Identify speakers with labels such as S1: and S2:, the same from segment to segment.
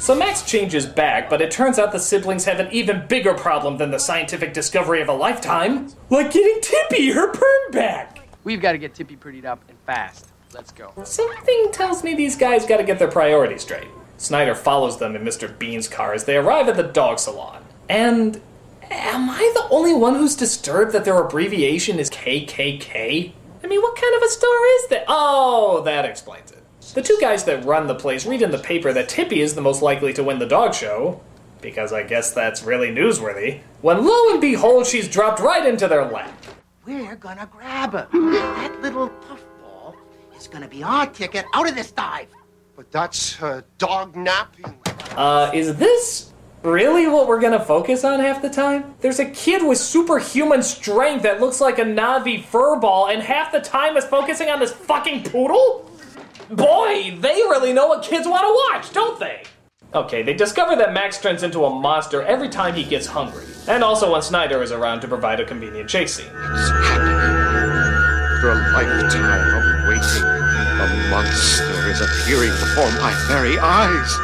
S1: So Max changes back, but it turns out the siblings have an even bigger problem than the scientific discovery of a lifetime. Like getting Tippy her perm back!
S2: We've got to get Tippy prettied up and fast. Let's go.
S1: Something tells me these guys gotta get their priorities straight. Snyder follows them in Mr. Bean's car as they arrive at the dog salon. And am I the only one who's disturbed that their abbreviation is KKK? I mean, what kind of a store is that? Oh, that explains it. The two guys that run the place read in the paper that Tippy is the most likely to win the dog show, because I guess that's really newsworthy, when lo and behold she's dropped right into their lap.
S3: We're gonna grab her. That little puffball is gonna be our ticket out of this dive.
S4: But that's dog napping.
S1: Is this really what we're gonna focus on half the time? There's a kid with superhuman strength that looks like a Navi furball, and half the time is focusing on this fucking poodle? Boy, they really know what kids want to watch, don't they? Okay, they discover that Max turns into a monster every time he gets hungry, and also when Snyder is around to provide a convenient chase scene.
S4: It's happening. After a lifetime of waiting, a monster is appearing before my very eyes.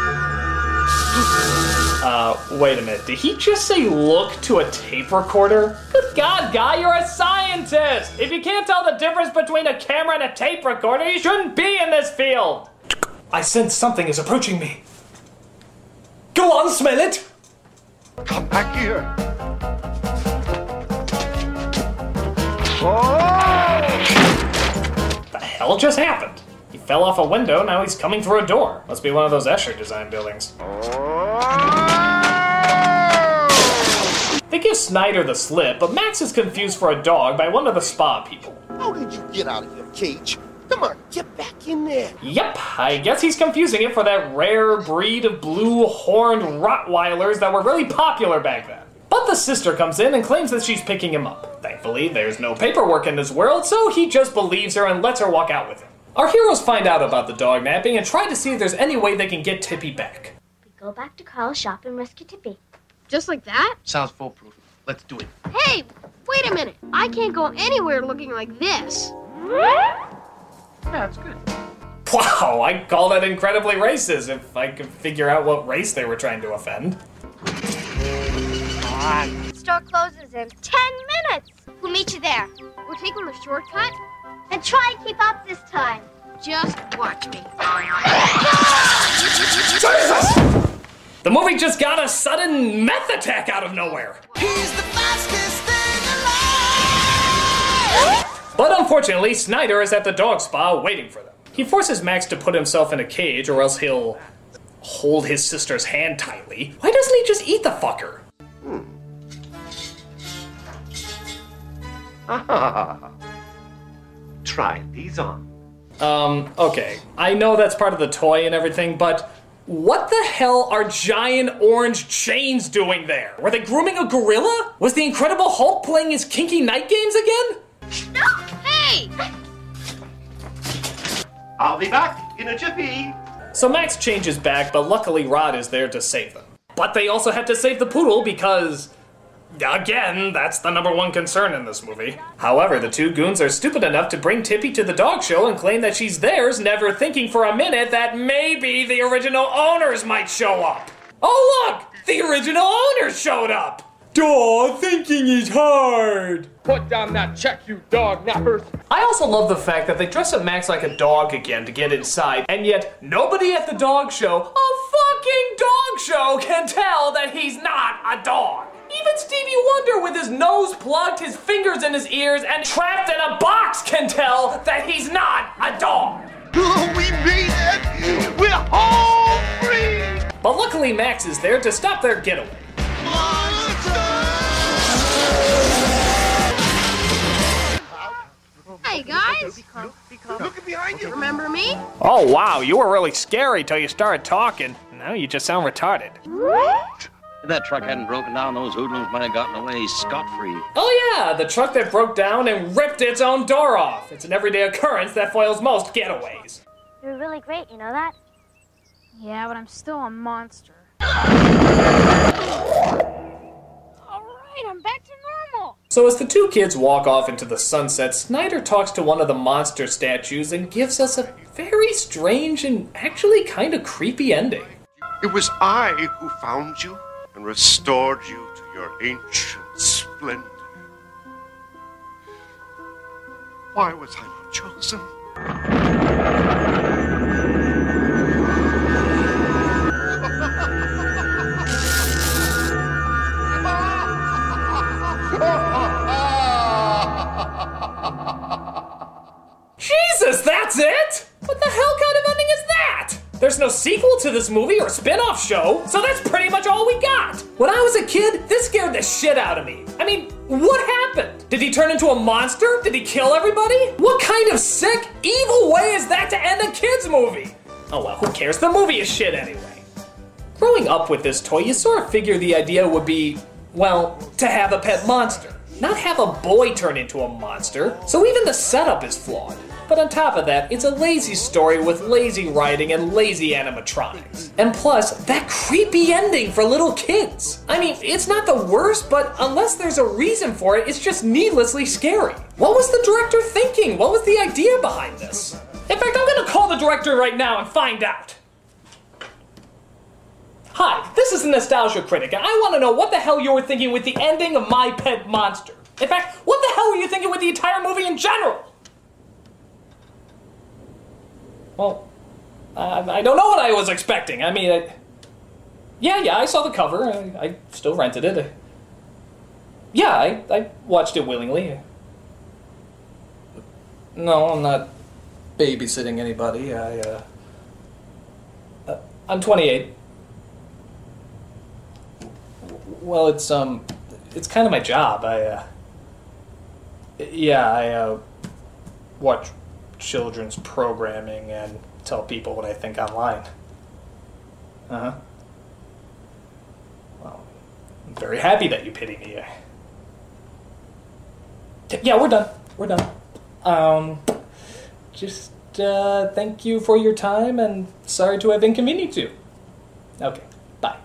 S1: Wait a minute, did he just say look to a tape recorder? Good God, guy, you're a scientist! If you can't tell the difference between a camera and a tape recorder, you shouldn't be in this field! I sense something is approaching me. Go on, smell it!
S4: Come back here. Oh!
S1: The hell just happened? He fell off a window, now he's coming through a door. Must be one of those Escher design buildings. They give Snyder the slip, but Max is confused for a dog by one of the spa people.
S4: How did you get out of your cage? Come on, get back in there.
S1: Yep, I guess he's confusing it for that rare breed of blue-horned Rottweilers that were really popular back then. But the sister comes in and claims that she's picking him up. Thankfully, there's no paperwork in this world, so he just believes her and lets her walk out with him. Our heroes find out about the dog napping and try to see if there's any way they can get Tippy back.
S5: We go back to Carl's shop and rescue Tippy.
S6: Just like that?
S2: Sounds foolproof. Let's do it.
S6: Hey, wait a minute. I can't go anywhere looking like this.
S2: Yeah, that's good.
S1: Wow, I'd call that incredibly racist if I could figure out what race they were trying to offend.
S5: Store closes in 10 minutes. We'll meet you there.
S6: We're taking the shortcut?
S5: And try and keep up this time.
S6: Just watch me.
S1: Jesus! The movie just got a sudden meth attack out of nowhere.
S3: He's the fastest thing alive!
S1: But unfortunately, Snyder is at the dog spa waiting for them. He forces Max to put himself in a cage or else he'll hold his sister's hand tightly. Why doesn't he just eat the fucker?
S4: Try these on.
S1: Okay. I know that's part of the toy and everything, but what the hell are giant orange chains doing there? Were they grooming a gorilla? Was the Incredible Hulk playing his kinky night games again?
S6: No! Hey!
S4: I'll be back in a jiffy.
S1: So Max changes back, but luckily Rod is there to save them. But they also had to save the poodle because, again, that's the #1 concern in this movie. However, the two goons are stupid enough to bring Tippy to the dog show and claim that she's theirs, never thinking for a minute that maybe the original owners might show up. Oh look! The original owners showed up! Duh, thinking is hard!
S2: Put down that check, you dog nappers.
S1: I also love the fact that they dress up Max like a dog again to get inside, and yet nobody at the dog show, a fucking dog show, can tell that he's not a dog. Even Stevie Wonder with his nose plugged, his fingers in his ears, and trapped in a box can tell that he's not a dog.
S4: Oh, we made it! We're home free!
S1: But luckily Max is there to stop their getaway.
S6: Hey, guys.
S4: Look behind you!
S6: Remember me?
S1: Oh wow, you were really scary till you started talking. Now you just sound retarded.
S7: If that truck hadn't broken down, those hoodlums might have gotten away scot-free.
S1: Oh yeah, the truck that broke down and ripped its own door off. It's an everyday occurrence that foils most getaways.
S5: You're really great, you know that?
S6: Yeah, but I'm still a monster. Alright, I'm back to normal.
S1: So as the two kids walk off into the sunset, Snyder talks to one of the monster statues and gives us a very strange and actually kind of creepy ending.
S4: It was I who found you and restored you to your ancient splendor. Why was I not chosen?
S1: Jesus, that's it? What the hell kind of ending is that? There's no sequel to this movie or spin-off show, so that's pretty much all we got. When I was a kid, this scared the shit out of me. I mean, what happened? Did he turn into a monster? Did he kill everybody? What kind of sick, evil way is that to end a kid's movie? Oh well, who cares? The movie is shit anyway. Growing up with this toy, you sort of figure the idea would be, well, to have a pet monster. Not have a boy turn into a monster, so even the setup is flawed. But on top of that, it's a lazy story with lazy writing and lazy animatronics. And plus, that creepy ending for little kids. I mean, it's not the worst, but unless there's a reason for it, it's just needlessly scary. What was the director thinking? What was the idea behind this? In fact, I'm gonna call the director right now and find out. Hi, this is the Nostalgia Critic, and I want to know what the hell you were thinking with the ending of My Pet Monster. In fact, what the hell were you thinking with the entire movie in general? Well, I don't know what I was expecting. I mean, yeah, I saw the cover. I still rented it. Yeah, I watched it willingly. No, I'm not babysitting anybody. I'm 28. Well, it's kind of my job. I watch children's programming and tell people what I think online. Well, I'm very happy that you pity me. Yeah, we're done. We're done. Just thank you for your time and sorry to have inconvenienced you. Okay, bye.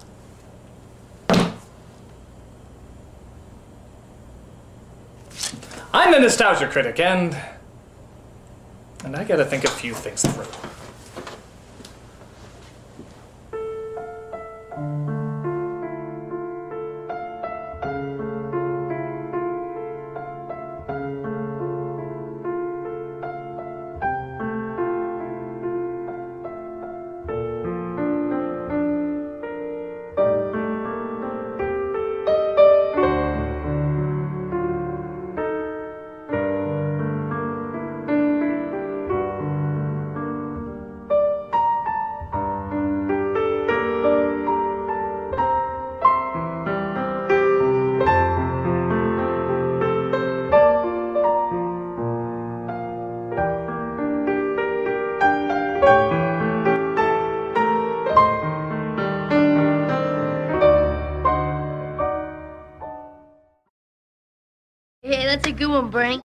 S1: I'm the Nostalgia Critic, and I gotta think a few things through.
S6: Hey, that's a good one, Brink.